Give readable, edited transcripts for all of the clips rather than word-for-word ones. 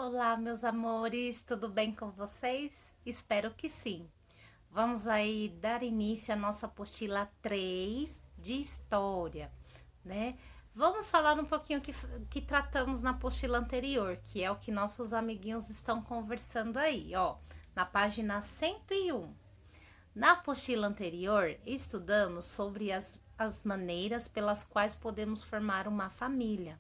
Olá, meus amores, tudo bem com vocês? Espero que sim. Vamos aí dar início à nossa apostila 3 de História, né? Vamos falar um pouquinho que tratamos na apostila anterior, que é o que nossos amiguinhos estão conversando aí, ó, na página 101. Na apostila anterior, estudamos sobre as maneiras pelas quais podemos formar uma família,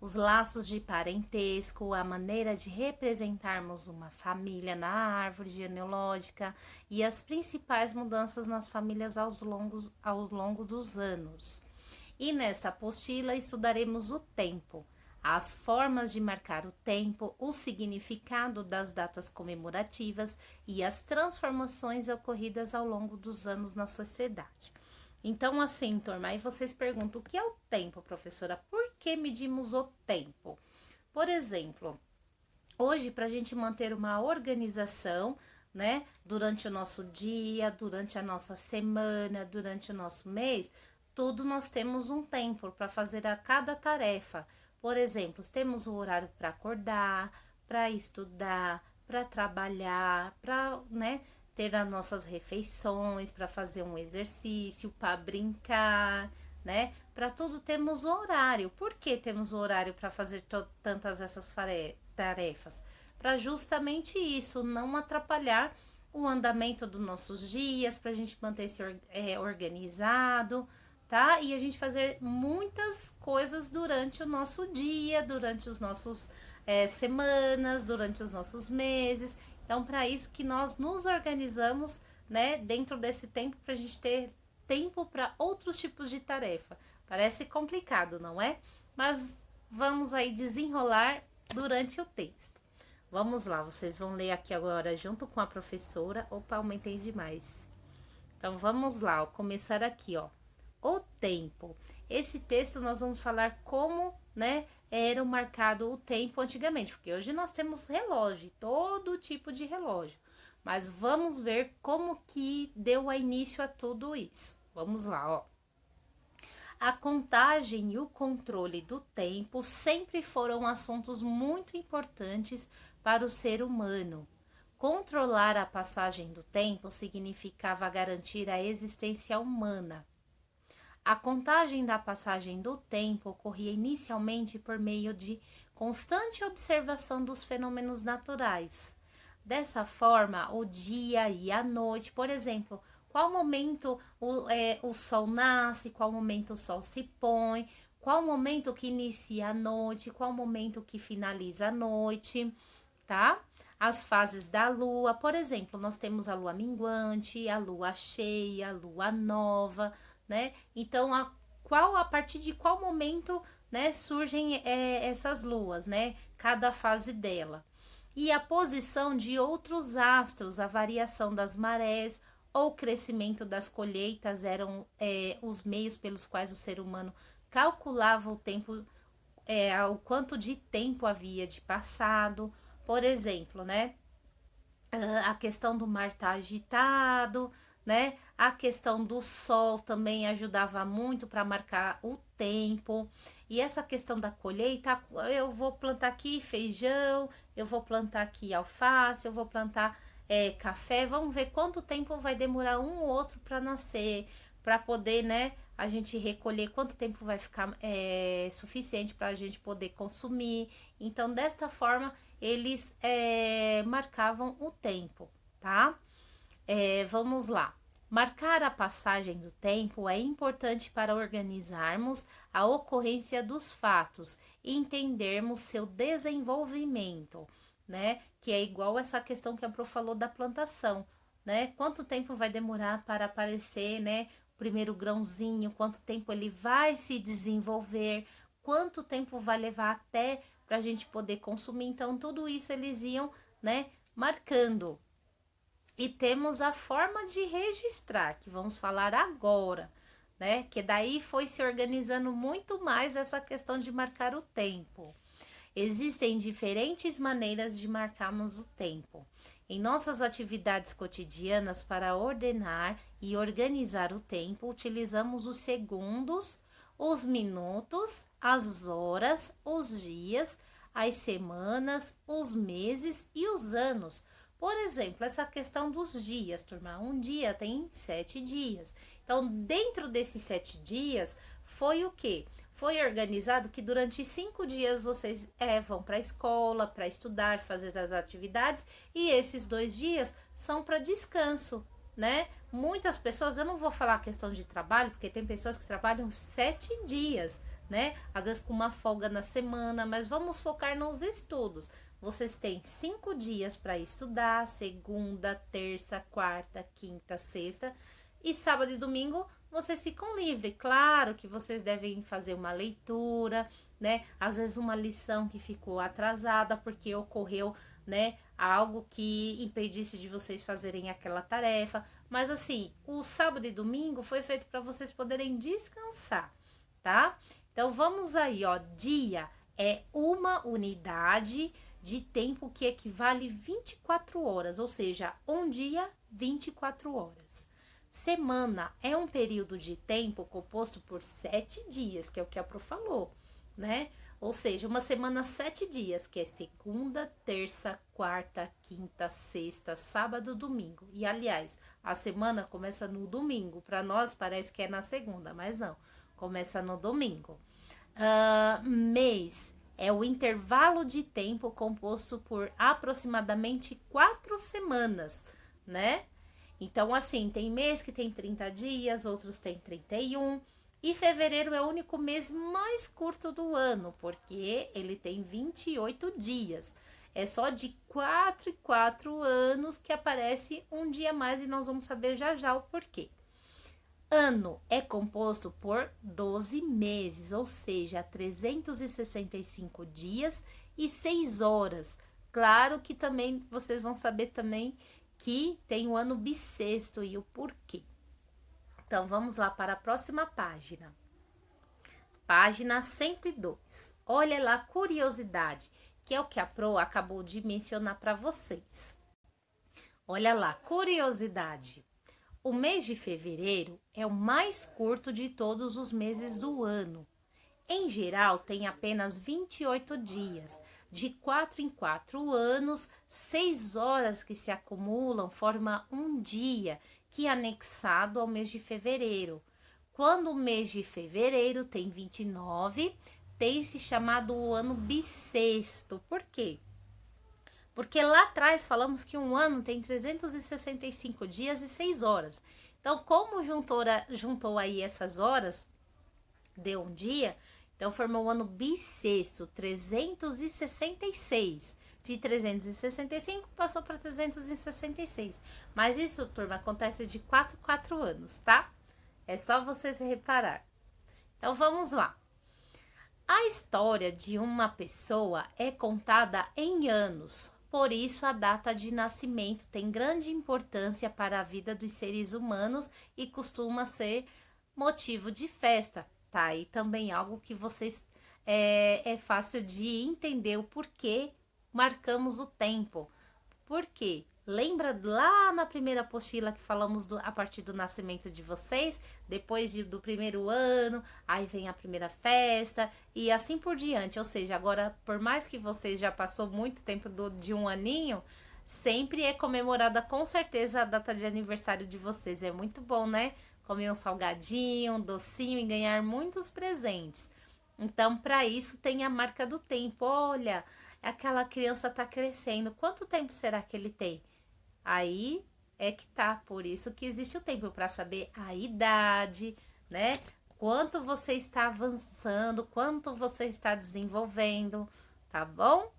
os laços de parentesco, a maneira de representarmos uma família na árvore genealógica e as principais mudanças nas famílias ao longo dos anos. E nesta apostila estudaremos o tempo, as formas de marcar o tempo, o significado das datas comemorativas e as transformações ocorridas ao longo dos anos na sociedade. Então, assim, turma, aí vocês perguntam, o que é o tempo, professora? Por que medimos o tempo? Por exemplo, hoje, para a gente manter uma organização, né, durante o nosso dia, durante a nossa semana, durante o nosso mês, tudo nós temos um tempo para fazer a cada tarefa. Por exemplo, temos o horário para acordar, para estudar, para trabalhar, para, né, ter as nossas refeições, para fazer um exercício, para brincar, né? Para tudo temos horário. Por que temos horário para fazer tantas essas tarefas? Para justamente isso, não atrapalhar o andamento dos nossos dias, para a gente manter-se organizado, tá? E a gente fazer muitas coisas durante o nosso dia, durante os nossos semanas, durante os nossos meses. Então, para isso que nós nos organizamos, né, dentro desse tempo, para a gente ter tempo para outros tipos de tarefa. Parece complicado, não é? Mas vamos aí desenrolar durante o texto. Vamos lá, vocês vão ler aqui agora junto com a professora. Opa, aumentei demais. Então, vamos lá, ó, começar aqui, ó. O tempo. Esse texto nós vamos falar como, né, era marcado o tempo antigamente, porque hoje nós temos relógio, todo tipo de relógio. Mas vamos ver como que deu início a tudo isso. Vamos lá, ó. A contagem e o controle do tempo sempre foram assuntos muito importantes para o ser humano. Controlar a passagem do tempo significava garantir a existência humana. A contagem da passagem do tempo ocorria inicialmente por meio de constante observação dos fenômenos naturais. Dessa forma, o dia e a noite, por exemplo, qual momento o sol nasce, qual momento o sol se põe, qual momento que inicia a noite, qual momento que finaliza a noite, tá? As fases da lua, por exemplo, nós temos a lua minguante, a lua cheia, a lua nova, né? Então, a partir de qual momento, né, surgem essas luas, né? Cada fase dela. E a posição de outros astros, a variação das marés ou o crescimento das colheitas eram os meios pelos quais o ser humano calculava o tempo, o quanto de tempo havia de passado. Por exemplo, né? A questão do mar tá agitado, né? A questão do sol também ajudava muito para marcar o tempo. E essa questão da colheita, eu vou plantar aqui feijão, eu vou plantar aqui alface, eu vou plantar café. Vamos ver quanto tempo vai demorar um ou outro para nascer, para poder, né? A gente recolher quanto tempo vai ficar suficiente para a gente poder consumir. Então, desta forma, eles marcavam o tempo, tá? Vamos lá. Marcar a passagem do tempo é importante para organizarmos a ocorrência dos fatos e entendermos seu desenvolvimento, né? Que é igual essa questão que a Pro falou da plantação, né? Quanto tempo vai demorar para aparecer, né? O primeiro grãozinho, quanto tempo ele vai se desenvolver, quanto tempo vai levar até para a gente poder consumir. Então, tudo isso eles iam, né, marcando. E temos a forma de registrar, que vamos falar agora, né? Que daí foi se organizando muito mais essa questão de marcar o tempo. Existem diferentes maneiras de marcarmos o tempo. Em nossas atividades cotidianas, para ordenar e organizar o tempo, utilizamos os segundos, os minutos, as horas, os dias, as semanas, os meses e os anos. Por exemplo, essa questão dos dias, turma. Um dia tem 7 dias. Então, dentro desses 7 dias, foi o quê? Foi organizado que durante 5 dias vocês vão para a escola, para estudar, fazer as atividades, e esses 2 dias são para descanso, né? Muitas pessoas, eu não vou falar a questão de trabalho, porque tem pessoas que trabalham 7 dias, né? Às vezes com uma folga na semana, mas vamos focar nos estudos. Vocês têm 5 dias para estudar, segunda, terça, quarta, quinta, sexta, e sábado e domingo vocês ficam livres. Claro que vocês devem fazer uma leitura, né? Às vezes uma lição que ficou atrasada porque ocorreu, né, algo que impedisse de vocês fazerem aquela tarefa. Mas assim, o sábado e domingo foi feito para vocês poderem descansar, tá? Então vamos aí, ó. Dia é uma unidade de tempo que equivale 24 horas, ou seja, um dia, 24 horas. Semana é um período de tempo composto por 7 dias, que é o que a Pro falou, né? Ou seja, uma semana, 7 dias, que é segunda, terça, quarta, quinta, sexta, sábado, domingo. E, aliás, a semana começa no domingo. Para nós parece que é na segunda, mas não. Começa no domingo. Mês é o intervalo de tempo composto por aproximadamente 4 semanas, né? Então, assim, tem mês que tem 30 dias, outros tem 31. E fevereiro é o único mês mais curto do ano, porque ele tem 28 dias. É só de 4 em 4 anos que aparece um dia a mais e nós vamos saber já já o porquê. Ano é composto por 12 meses, ou seja, 365 dias e 6 horas. Claro que também vocês vão saber também que tem o ano bissexto e o porquê. Então, vamos lá para a próxima página. Página 102. Olha lá, curiosidade, que é o que a Pro acabou de mencionar para vocês. Olha lá, curiosidade. O mês de fevereiro é o mais curto de todos os meses do ano. Em geral, tem apenas 28 dias. De 4 em 4 anos, 6 horas que se acumulam formam um dia, que é anexado ao mês de fevereiro. Quando o mês de fevereiro tem 29, tem se chamado o ano bissexto. Por quê? Porque lá atrás falamos que um ano tem 365 dias e 6 horas. Então, como juntou aí essas horas, deu um dia, então formou o ano bissexto, 366. De 365 passou para 366. Mas isso, turma, acontece de 4 em 4 anos, tá? É só vocês reparar. Então, vamos lá. A história de uma pessoa é contada em anos. Por isso, a data de nascimento tem grande importância para a vida dos seres humanos e costuma ser motivo de festa. Tá aí também algo que vocês é fácil de entender o porquê marcamos o tempo. Por quê? Lembra lá na primeira apostila que falamos a partir do nascimento de vocês? Depois do primeiro ano, aí vem a primeira festa e assim por diante. Ou seja, agora, por mais que vocês já passou muito tempo de um aninho, sempre é comemorada com certeza a data de aniversário de vocês. É muito bom, né? Comer um salgadinho, um docinho e ganhar muitos presentes. Então, para isso tem a marca do tempo. Olha, aquela criança tá crescendo. Quanto tempo será que ele tem? Aí é que tá, por isso que existe o tempo para saber a idade, né? Quanto você está avançando, quanto você está desenvolvendo, tá bom?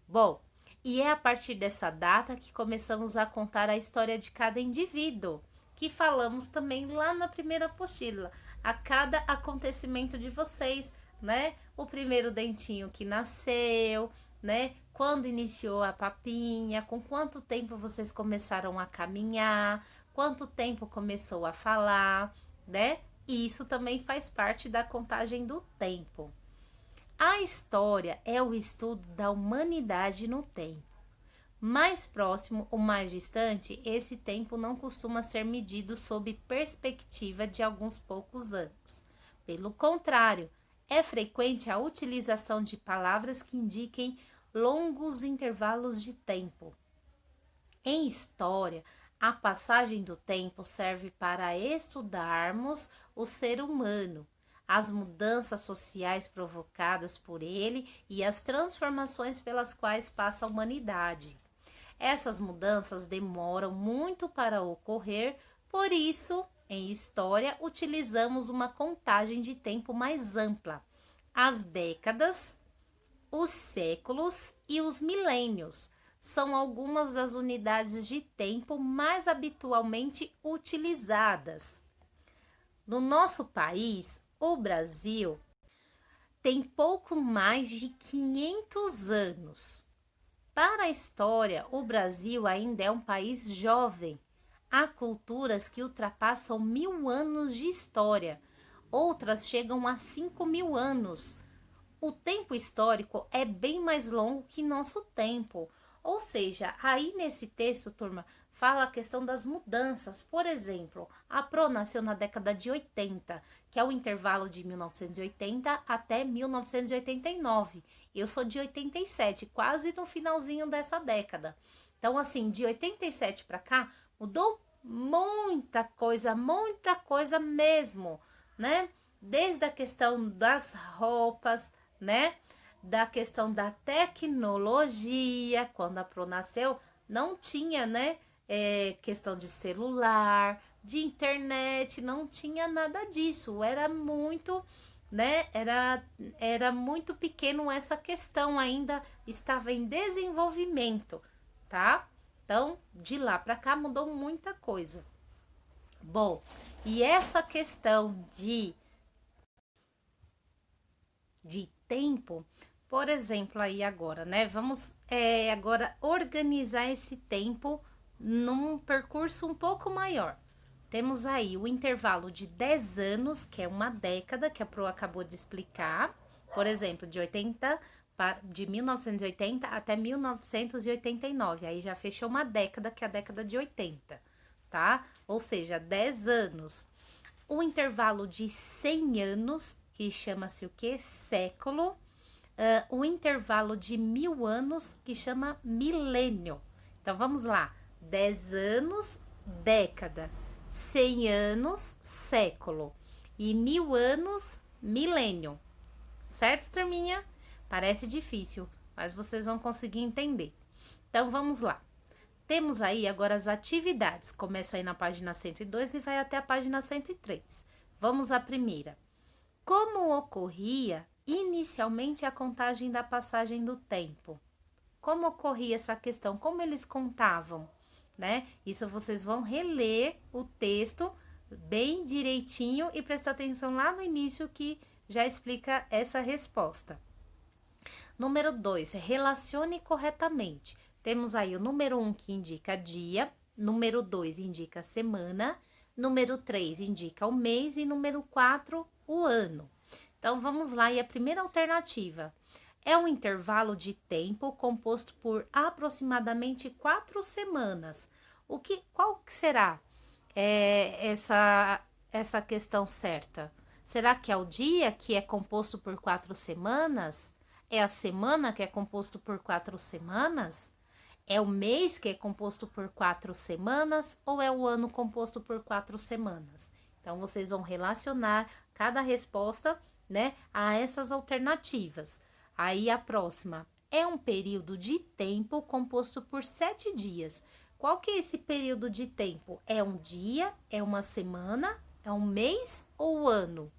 Bom, e é a partir dessa data que começamos a contar a história de cada indivíduo, que falamos também lá na primeira apostila, a cada acontecimento de vocês, né? O primeiro dentinho que nasceu, né? Quando iniciou a papinha, com quanto tempo vocês começaram a caminhar, quanto tempo começou a falar, né? E isso também faz parte da contagem do tempo. A história é o estudo da humanidade no tempo. Mais próximo ou mais distante, esse tempo não costuma ser medido sob perspectiva de alguns poucos anos. Pelo contrário, É frequente a utilização de palavras que indiquem longos intervalos de tempo. Em história, a passagem do tempo serve para estudarmos o ser humano, as mudanças sociais provocadas por ele e as transformações pelas quais passa a humanidade. Essas mudanças demoram muito para ocorrer, por isso, em história, utilizamos uma contagem de tempo mais ampla. As décadas, os séculos e os milênios são algumas das unidades de tempo mais habitualmente utilizadas. No nosso país, o Brasil, tem pouco mais de 500 anos. Para a história, o Brasil ainda é um país jovem. Há culturas que ultrapassam 1000 anos de história, outras chegam a 5000 anos. O tempo histórico é bem mais longo que nosso tempo. Ou seja, aí nesse texto, turma, fala a questão das mudanças. Por exemplo, a Pro nasceu na década de 80, que é o intervalo de 1980 até 1989. Eu sou de 87, quase no finalzinho dessa década. Então, assim, de 87 para cá, mudou muita coisa mesmo, né? Desde a questão das roupas, né? Da questão da tecnologia, quando a Pro nasceu, não tinha, né? Questão de celular, de internet, não tinha nada disso. Era muito, né? Era muito pequeno essa questão, ainda estava em desenvolvimento, tá? Então, de lá para cá mudou muita coisa. Bom, e essa questão de tempo, por exemplo, aí agora, né? Vamos agora organizar esse tempo num percurso um pouco maior. Temos aí o intervalo de 10 anos, que é uma década, que a Pro acabou de explicar. Por exemplo, de 1980 até 1989. Aí já fechou uma década, que é a década de 80, tá? Ou seja, 10 anos. O intervalo de 100 anos, que chama-se o quê? Século. O intervalo de 1000 anos, que chama milênio. Então, vamos lá. 10 anos, década. 100 anos, século. E 1000 anos, milênio. Certo, turminha? Parece difícil, mas vocês vão conseguir entender. Então, vamos lá. Temos aí agora as atividades. Começa aí na página 102 e vai até a página 103. Vamos à primeira. Como ocorria inicialmente a contagem da passagem do tempo? Como ocorria essa questão? Como eles contavam, né? Isso vocês vão reler o texto bem direitinho e prestar atenção lá no início que já explica essa resposta. Número 2, relacione corretamente. Temos aí o número 1 que indica dia, número 2 indica semana, número 3 indica o mês e número 4 o ano. Então, vamos lá, e a primeira alternativa é um intervalo de tempo composto por aproximadamente 4 semanas. Qual que será essa questão certa? Será que é o dia que é composto por 4 semanas? É a semana que é composto por 4 semanas? É o mês que é composto por 4 semanas ou é o ano composto por 4 semanas? Então, vocês vão relacionar cada resposta, né, a essas alternativas. Aí, a próxima é um período de tempo composto por 7 dias. Qual que é esse período de tempo? É um dia, é uma semana, é um mês ou ano?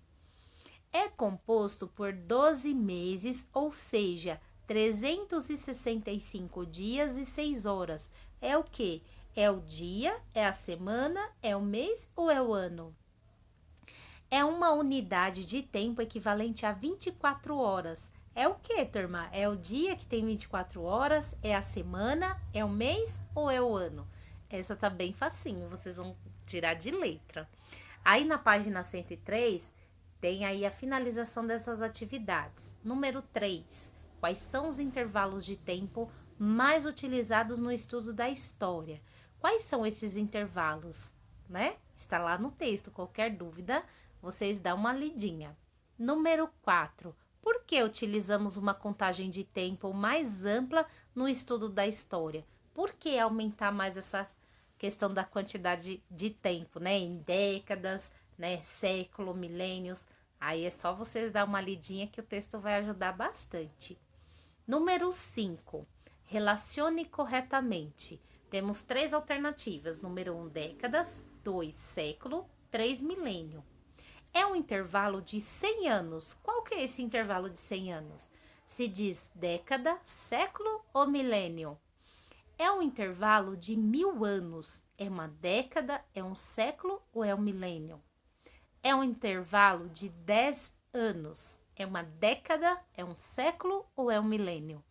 É composto por 12 meses, ou seja, 365 dias e 6 horas. É o quê? É o dia, é a semana, é o mês ou é o ano? É uma unidade de tempo equivalente a 24 horas. É o quê, turma? É o dia que tem 24 horas? É a semana? É o mês ou é o ano? Essa tá bem facinho, vocês vão tirar de letra. Aí na página 103, tem aí a finalização dessas atividades. Número 3. Quais são os intervalos de tempo mais utilizados no estudo da história? Quais são esses intervalos, né? Está lá no texto. Qualquer dúvida, vocês dão uma lidinha. Número 4. Por que utilizamos uma contagem de tempo mais ampla no estudo da história? Por que aumentar mais essa questão da quantidade de tempo, né? Em décadas, né? Século, milênios. Aí é só vocês dar uma lidinha que o texto vai ajudar bastante. Número 5. Relacione corretamente. Temos 3 alternativas. Número 1, décadas. 2, século. 3, milênio. É um intervalo de 100 anos. Qual que é esse intervalo de 100 anos? Se diz década, século ou milênio? É um intervalo de 1000 anos. É uma década, é um século ou é um milênio? É um intervalo de 10 anos. É uma década, é um século ou é um milênio?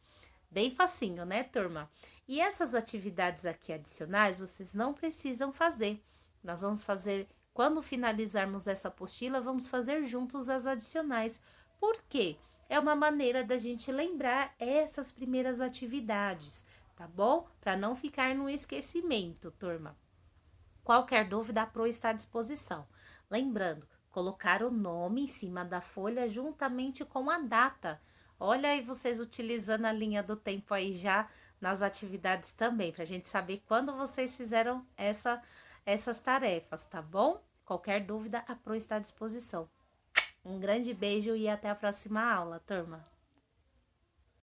Bem facinho, né, turma? E essas atividades aqui adicionais vocês não precisam fazer. Nós vamos fazer, quando finalizarmos essa apostila, vamos fazer juntos as adicionais. Por quê? É uma maneira da gente lembrar essas primeiras atividades, tá bom? Para não ficar no esquecimento, turma. Qualquer dúvida, a Pro está à disposição. Lembrando, colocar o nome em cima da folha juntamente com a data. Olha aí vocês utilizando a linha do tempo aí já nas atividades também, para a gente saber quando vocês fizeram essas tarefas, tá bom? Qualquer dúvida, a Pro está à disposição. Um grande beijo e até a próxima aula, turma!